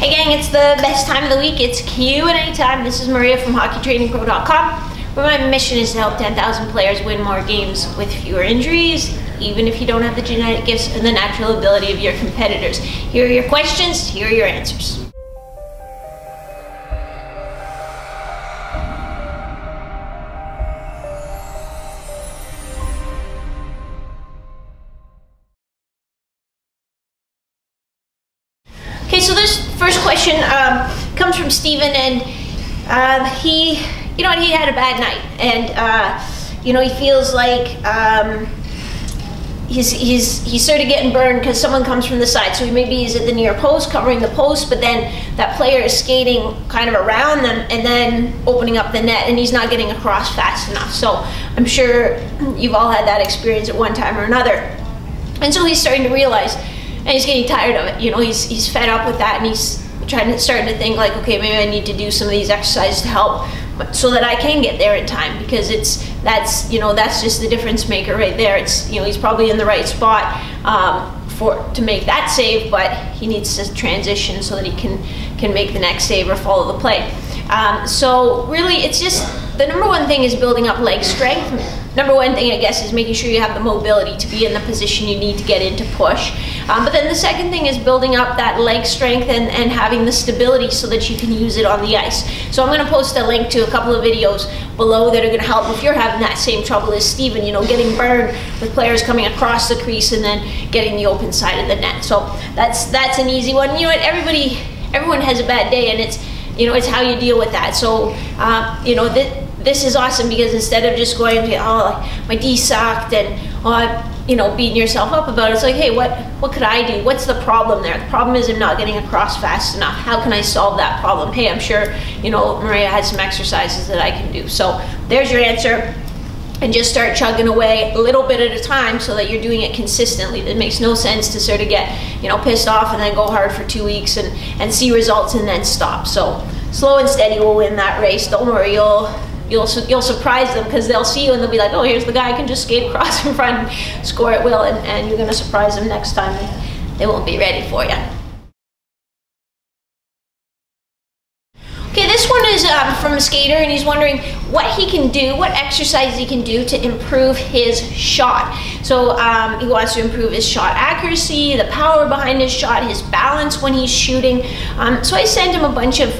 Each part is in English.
Hey gang, it's the best time of the week. It's Q&A time. This is Maria from HockeyTrainingPro.com, where my mission is to help 10,000 players win more games with fewer injuries, even if you don't have the genetic gifts and the natural ability of your competitors. Here are your questions, here are your answers. Okay, so this first question comes from Steven, and he had a bad night, and he feels like he's sort of getting burned because someone comes from the side. So maybe he's at the near post, covering the post, but then that player is skating kind of around them and then opening up the net, and he's not getting across fast enough. So I'm sure you've all had that experience at one time or another, and so he's starting to realize. And he's getting tired of it. He's fed up with that, and he's starting to think like, okay, maybe I need to do some of these exercises to help, so that I can get there in time, because that's just the difference maker right there. He's probably in the right spot to make that save, but he needs to transition so that he can make the next save or follow the play. So really, it's just the number one thing is building up leg strength. Number one thing, I guess, is making sure you have the mobility to be in the position you need to get into push. But then the second thing is building up that leg strength and having the stability so that you can use it on the ice. So I'm going to post a link to a couple of videos below that are going to help if you're having that same trouble as Steven, getting burned with players coming across the crease and then getting the open side of the net. So that's an easy one. Everyone has a bad day, and it's how you deal with that. So this is awesome, because instead of just going to, my D sucked, and beating yourself up about it, it's like, hey, what could I do? What's the problem there? The problem is I'm not getting across fast enough. How can I solve that problem? Hey, I'm sure Maria had some exercises that I can do. So there's your answer, and just start chugging away a little bit at a time so that you're doing it consistently. It makes no sense to sort of get pissed off and then go hard for 2 weeks and see results and then stop. So slow and steady will win that race. Don't worry, you'll surprise them, because they'll see you and they'll be like, oh, here's the guy who can just skate across in front and score at will, and you're going to surprise them next time. They won't be ready for you. Okay, this one is from a skater, and he's wondering what he can do, what exercise he can do to improve his shot. So he wants to improve his shot accuracy, the power behind his shot, his balance when he's shooting. So I sent him a bunch of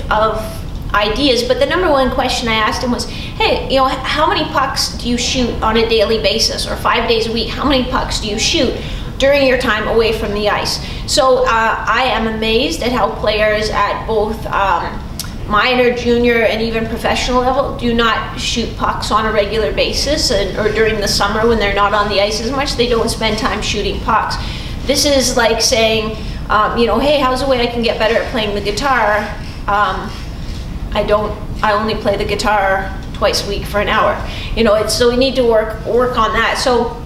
ideas, but the number one question I asked him was, hey, how many pucks do you shoot on a daily basis, or 5 days a week? How many pucks do you shoot during your time away from the ice? So I am amazed at how players at both minor, junior, and even professional level do not shoot pucks on a regular basis, or during the summer when they're not on the ice as much, they don't spend time shooting pucks. This is like saying, hey, how's a way I can get better at playing the guitar? I only play the guitar twice a week for an hour. So we need to work on that. So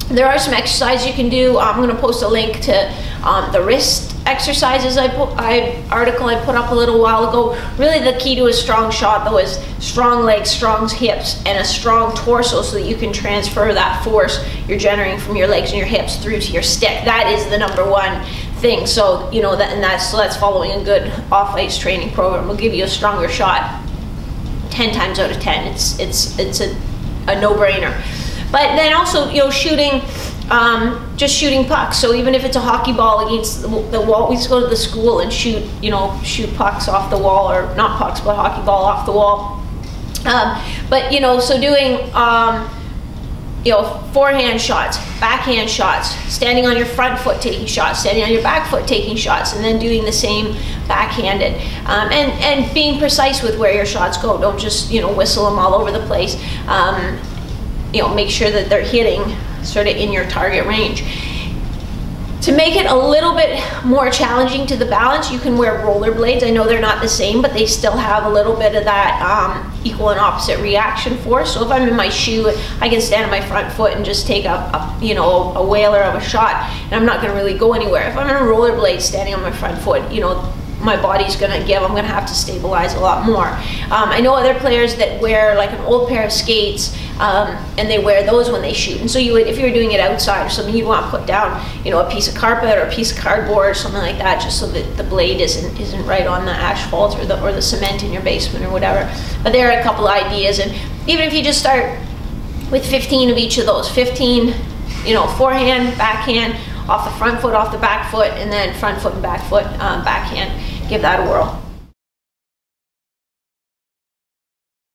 there are some exercises you can do. I'm going to post a link to the wrist exercises article I put up a little while ago. Really, the key to a strong shot, though, is strong legs, strong hips, and a strong torso, so that you can transfer that force you're generating from your legs and your hips through to your stick. That is the number one thing. So that's following a good off-ice training program will give you a stronger shot 10 times out of 10. It's a no-brainer. But then also, shooting, just shooting pucks. So even if it's a hockey ball against the wall, we just go to the school and shoot pucks off the wall, or not pucks, but hockey ball off the wall. So doing forehand shots, backhand shots, standing on your front foot taking shots, standing on your back foot taking shots, and then doing the same backhanded, and being precise with where your shots go. Don't just whistle them all over the place. Make sure that they're hitting sort of in your target range. To make it a little bit more challenging to the balance, you can wear rollerblades. I know they're not the same, but they still have a little bit of that equal and opposite reaction force. So if I'm in my shoe, I can stand on my front foot and just take a whaler of a shot, and I'm not going to really go anywhere. If I'm in a rollerblade standing on my front foot, my body's gonna give. I'm gonna have to stabilize a lot more. I know other players that wear like an old pair of skates, and they wear those when they shoot. And so you would, if you were doing it outside or something, you'd want to put down, you know, a piece of carpet or a piece of cardboard or something like that, just so that the blade isn't right on the asphalt or the cement in your basement or whatever. But there are a couple ideas, and even if you just start with 15 of each of those, 15, you know, forehand, backhand, off the front foot, off the back foot, and then front foot and back foot, backhand. Give that a whirl.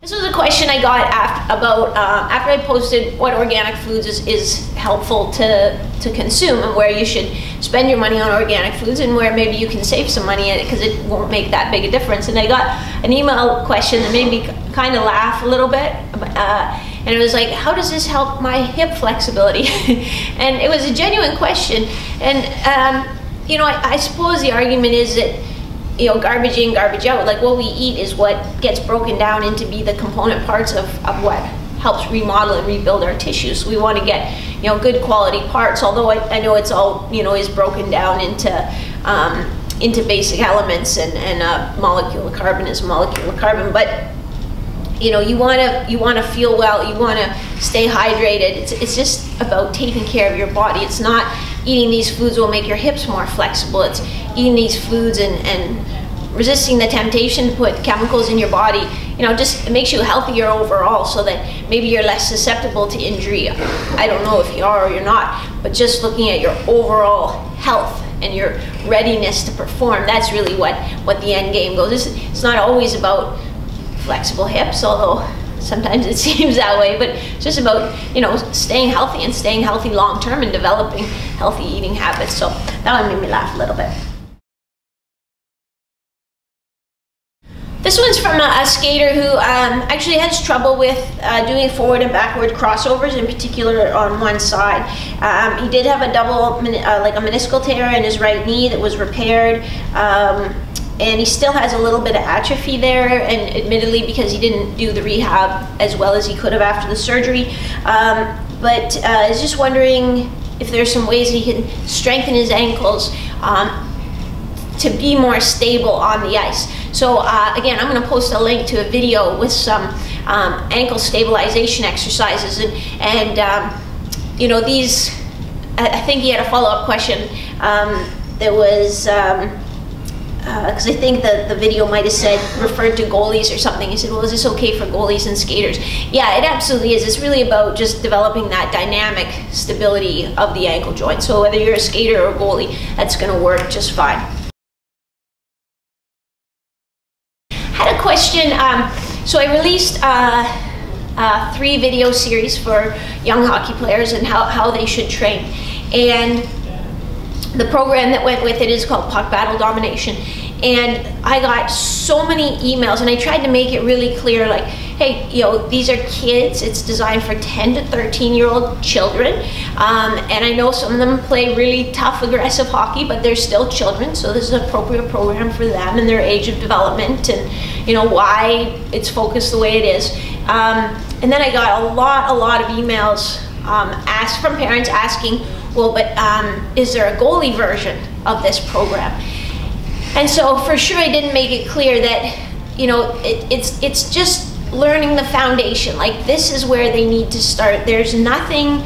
This was a question I got after I posted what organic foods is helpful to consume, and where you should spend your money on organic foods, and where maybe you can save some money in it because it won't make that big a difference. And I got an email question that made me kind of laugh a little bit. And it was like, how does this help my hip flexibility? And it was a genuine question. And you know, I suppose the argument is that, you know, garbage in, garbage out. Like, what we eat is what gets broken down into be the component parts of what helps remodel and rebuild our tissues. So we want to get, you know, good quality parts. Although I know it's all, you know, is broken down into basic elements, and a molecule of carbon is a molecule of carbon. But you know, you want to feel well, you want to stay hydrated. It's just about taking care of your body. It's not eating these foods will make your hips more flexible. It's eating these foods and resisting the temptation to put chemicals in your body. You know, just it makes you healthier overall, so that maybe you're less susceptible to injury. I don't know if you are or you're not, but just looking at your overall health and your readiness to perform, that's really what the end game goes. It's not always about flexible hips, although sometimes it seems that way, but it's just about, you know, staying healthy and staying healthy long term and developing healthy eating habits. So that one made me laugh a little bit. This one's from a skater who actually has trouble with doing forward and backward crossovers, in particular on one side. He did have a like a meniscal tear in his right knee that was repaired. And he still has a little bit of atrophy there, and admittedly because he didn't do the rehab as well as he could have after the surgery. But I was just wondering if there's some ways he can strengthen his ankles to be more stable on the ice. So again, I'm going to post a link to a video with some ankle stabilization exercises, and you know, these, I think he had a follow-up question that was because I think the video might have said, referred to goalies or something. He said, well, is this okay for goalies and skaters? Yeah, it absolutely is. It's really about just developing that dynamic stability of the ankle joint. So whether you're a skater or a goalie, that's going to work just fine. Had a question. So I released 3 video series for young hockey players and how they should train. And the program that went with it is called Puck Battle Domination. And I got so many emails, and I tried to make it really clear, like, hey, you know, these are kids. It's designed for 10 to 13-year-old children. And I know some of them play really tough, aggressive hockey, but they're still children. So this is an appropriate program for them and their age of development, and, you know, why it's focused the way it is. And then I got a lot of emails asked from parents asking, well, but is there a goalie version of this program? And so for sure I didn't make it clear that, you know, it's just learning the foundation. Like, this is where they need to start. There's nothing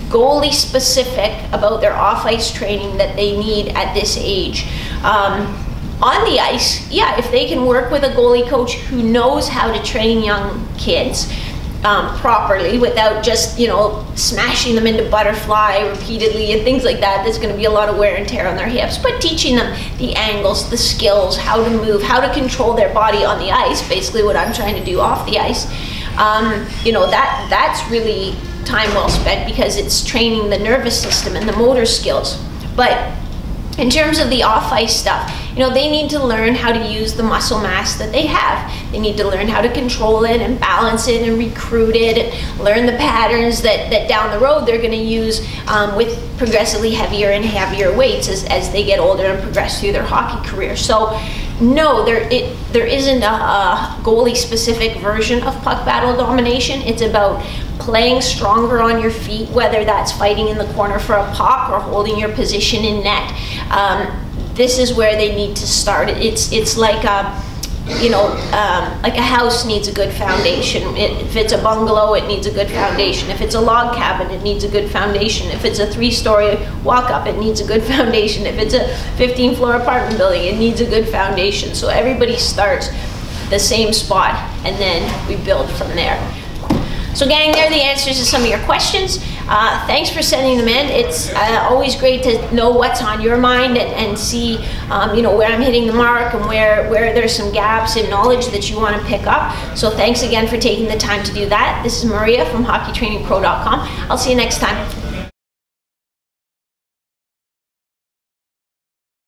goalie specific about their off-ice training that they need at this age. On the ice, yeah, if they can work with a goalie coach who knows how to train young kids properly without just, you know, smashing them into butterfly repeatedly and things like that, there's going to be a lot of wear and tear on their hips. But teaching them the angles, the skills, how to move, how to control their body on the ice, basically what I'm trying to do off the ice, you know, that's really time well spent, because it's training the nervous system and the motor skills. But in terms of the off-ice stuff, you know, they need to learn how to use the muscle mass that they have. They need to learn how to control it and balance it and recruit it, and learn the patterns that down the road they're going to use with progressively heavier and heavier weights as they get older and progress through their hockey career. So no, there isn't a goalie-specific version of Puck Battle Domination. It's about playing stronger on your feet, whether that's fighting in the corner for a puck or holding your position in net. this is where they need to start. It's like a, you know, like a house needs a good foundation. If it's a bungalow, it needs a good foundation. If it's a log cabin, it needs a good foundation. If it's a 3-story walk-up, it needs a good foundation. If it's a 15-floor apartment building, it needs a good foundation. So everybody starts the same spot, and then we build from there. So gang, there are the answers to some of your questions. Thanks for sending them in. It's always great to know what's on your mind and see you know, where I'm hitting the mark and where there's some gaps in knowledge that you want to pick up. So thanks again for taking the time to do that. This is Maria from hockeytrainingpro.com. I'll see you next time.